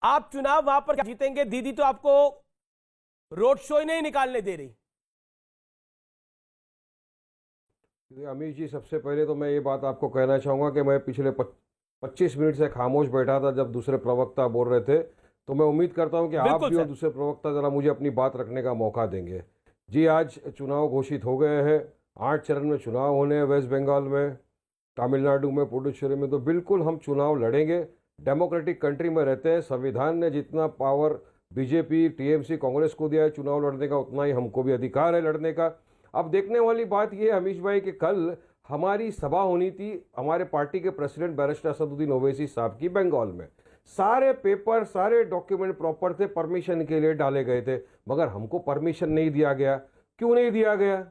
आप चुनाव वहां पर जीतेंगे? दीदी तो आपको रोड शो ही नहीं निकालने दे रही। अमित जी, सबसे पहले तो मैं ये बात आपको कहना चाहूँगा कि मैं पिछले 25 मिनट से खामोश बैठा था जब दूसरे प्रवक्ता बोल रहे थे, तो मैं उम्मीद करता हूँ कि आप भी और दूसरे प्रवक्ता ज़रा मुझे अपनी बात रखने का मौका देंगे। जी, आज चुनाव घोषित हो गए हैं। 8 चरण में चुनाव होने हैं, वेस्ट बंगाल में, तमिलनाडु में, पुडुचेरी में। तो बिल्कुल हम चुनाव लड़ेंगे। डेमोक्रेटिक कंट्री में रहते हैं। संविधान ने जितना पावर बीजेपी, टीएमसी, कांग्रेस को दिया है चुनाव लड़ने का, उतना ही हमको भी अधिकार है लड़ने का। अब देखने वाली बात यह है अमीश भाई कि कल हमारी सभा होनी थी हमारे पार्टी के प्रेसिडेंट बैरिस्टर असदुद्दीन ओवैसी साहब की बंगाल में। सारे पेपर, सारे डॉक्यूमेंट प्रॉपर थे, परमिशन के लिए डाले गए थे, मगर हमको परमिशन नहीं दिया गया। क्यों नहीं दिया गया?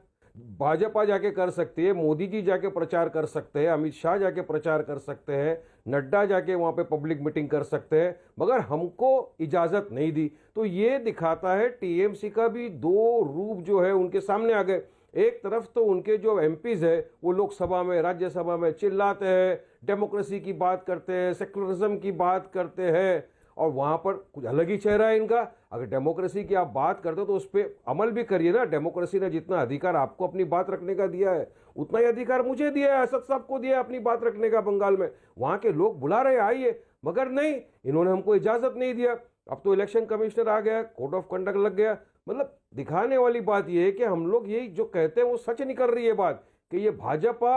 भाजपा जाके कर सकती है, मोदी जी जाके प्रचार कर सकते हैं, अमित शाह जाके प्रचार कर सकते हैं, नड्डा जाके वहां पे पब्लिक मीटिंग कर सकते हैं, मगर हमको इजाजत नहीं दी। तो ये दिखाता है टीएमसी का भी दो रूप जो है उनके सामने आ गए। एक तरफ तो उनके जो एमपीज है वो लोकसभा में, राज्यसभा में चिल्लाते हैं, डेमोक्रेसी की बात करते हैं, सेक्युलरिज्म की बात करते हैं, और वहां पर कुछ अलग ही चेहरा है इनका। अगर डेमोक्रेसी की आप बात करते हो तो उस पर अमल भी करिए ना। डेमोक्रेसी ने जितना अधिकार आपको अपनी बात रखने का दिया है, उतना ही अधिकार मुझे दिया है, असद साहब को दिया है अपनी बात रखने का बंगाल में। वहां के लोग बुला रहे आइए, मगर नहीं, इन्होंने हमको इजाजत नहीं दिया। अब तो इलेक्शन कमिश्नर आ गया, कोड ऑफ कंडक्ट लग गया। मतलब दिखाने वाली बात यह है कि हम लोग यही जो कहते हैं वो सच निकल रही है बात, कि ये भाजपा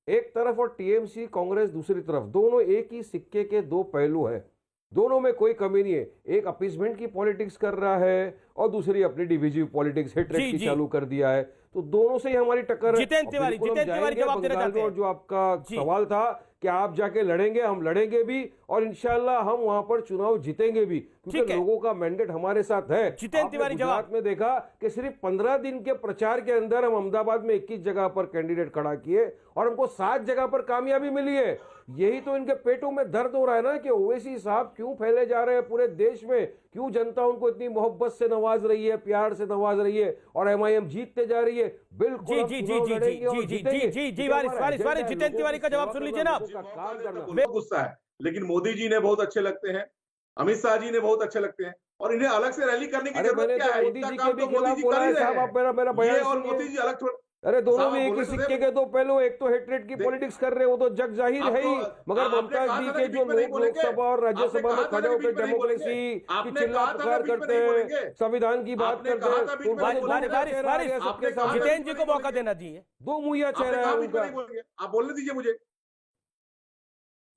एक तरफ और टीएमसी कांग्रेस दूसरी तरफ, दोनों एक ही सिक्के के दो पहलू है। दोनों में कोई कमी नहीं है। एक अपीसमेंट की पॉलिटिक्स कर रहा है और दूसरी अपनी डिविजिव पॉलिटिक्स, हेट्रेड की चालू कर दिया है। तो दोनों से ही हमारी टक्कर है। जितेंद्र तिवारी जवाब देना चाहते हैं। जो आपका सवाल था कि आप जाके लड़ेंगे, हम लड़ेंगे भी, और इंशाल्लाह हम वहां पर चुनाव जीतेंगे भी, क्योंकि लोगों का मैंडेट हमारे साथ है। जितेंद्र तिवारी गुजरात में देखा कि सिर्फ 15 दिन के प्रचार के अंदर हम अहमदाबाद में 21 जगह पर कैंडिडेट खड़ा किए और हमको 7 जगह पर कामयाबी मिली है। यही तो इनके पेटों में दर्द हो रहा है ना कि ओवैसी साहब क्यों फैले जा रहे हैं पूरे देश में, क्यों जनता उनको इतनी मोहब्बत से नवाज रही है, प्यार से नवाज रही है, और एमआईएम जीतते जा रही है। बिल्कुल जितेंद्र तिवारी का जवाब सुन लीजिए ना। गुस्सा है, लेकिन मोदी जी ने बहुत अच्छे लगते हैं, अमित शाह जी ने बहुत अच्छे लगते हैं, और इन्हें अलग से रैली करने की जरूरत क्या है? मोदी जी के भी खिलाफ बोला है साहब, आप मेरा बयान और मोदी जी अलग थोड़ा। अरे दोनों में एक ही सिक्के के दो पहलू। एक तो हेट्रेड की पॉलिटिक्स कर रहे हैं, वो तो जग जाहिर है ही, मगर ममता जी के जो लोग लोकसभा और राज्यसभा में खड़े होकर डेमोक्रेसी की चिल्ला पुकार करते हैं, संविधान की बात करते हैं, जितेंद्र जी को मौका देना चाहिए। दो मुहैया चेहरा है उनका। आप बोलने दीजिए मुझे।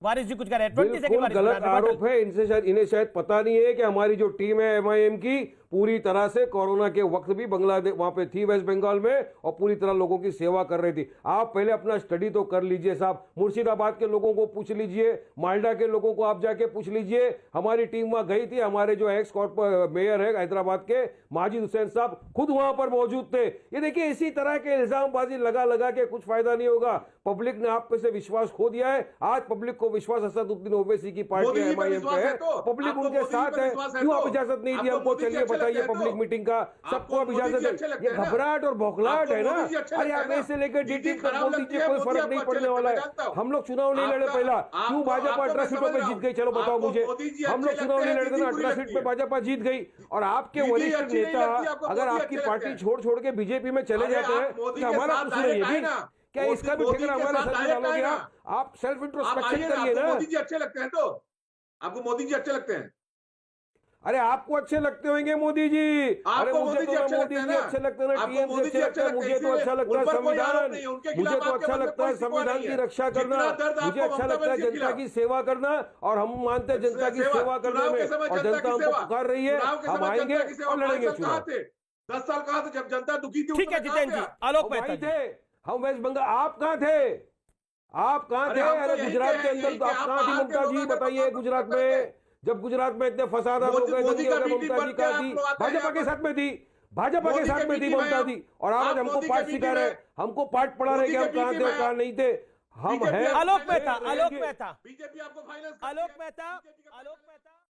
वारिस जी कुछ कह रहे हैं। 20 सेकंड गलत आरोप है इनसे। इन्हें शायद पता नहीं है कि हमारी जो टीम है एमआईएम की पूरी तरह से कोरोना के वक्त भी बांग्लादेश वहां पे थी, वेस्ट बंगाल में, और पूरी तरह लोगों की सेवा कर रही थी। आप पहले अपना स्टडी तो कर लीजिए साहब। मुर्शिदाबाद के लोगों को पूछ लीजिए, मालडा के लोगों को आप जाके पूछ लीजिए। हमारी टीम वहां गई थी, हमारे जो एक्स मेयर है हैदराबाद के माजिद हुसैन साहब खुद वहां पर मौजूद थे। ये देखिए, इसी तरह के इल्जामबाजी लगा के कुछ फायदा नहीं होगा। पब्लिक ने आप पे से विश्वास खो दिया है। आज पब्लिक को विश्वास असदुद्दीन ओवैसी की पार्टी एमआईएम पे है, पब्लिक उनके साथ है। क्यों आप इजाजत नहीं दी हमको? चलिए बताइए पब्लिक मीटिंग का, सबको अब इजाजत है। ये घबराहट और बौखलाहट है ना। अरे आप ऐसे लेकर डीटी तक बोल दीजिए, कोई फर्क नहीं पड़ने वाला है। हम लोग चुनाव नहीं लड़े पहला, क्यों भाजपा 18 सीटों पे जीत गई? चलो बताओ मुझे। हम लोग चुनाव नहीं लड़ते ना, 18 सीट पे भाजपा जीत गई। और आपके वरिष्ठ नेता अगर आपकी पार्टी छोड़ के बीजेपी में चले जाते हैं तो हमारा कुछ नहीं है भी क्या? इसका भी ठेका हमारे साथ डालोगे आप? सेल्फ इंट्रोस्पेक्शन करिए ना। मोदी जी अच्छे लगते हैं तो आपको मोदी जी अच्छे लगते हैं? अरे आपको अच्छे लगते होंगे मोदी जी। अरे मुझे तो मोदी जी अच्छे लगते हैं, टीएमसी अच्छे लगता है, मुझे तो अच्छा लगता है संविधान, मुझे तो अच्छा लगता है संविधान की रक्षा करना, मुझे अच्छा लगता है जनता की सेवा करना, और हम मानते हैं जनता की सेवा करने में, और जनता हमको पुकार रही है, हम आएंगे और लड़ेंगे चुनाव। 10 साल कहा था जब जनता दुखी थी। ठीक है जितेंद्र जी, आलोक मेहता थे हम वेस्ट बंगाल। आप कहाँ थे? आप कहाँ थे? अरे गुजरात के अंदर आप कहाँ थी ममता जी? बताइए, गुजरात में जब गुजरात में इतने फसाद हो गए, ममता जी कहाँ थी? भाजपा के साथ में थी, भाजपा के साथ में थी ममता जी। और आज हमको पाठ सिखा रहे, हमको पाठ पढ़ा रहे कि हम कहाँ थे कहाँ नहीं थे। हम हैं आलोक मेहता, बीजेपी आपको फाइनेंस, आलोक मेहता।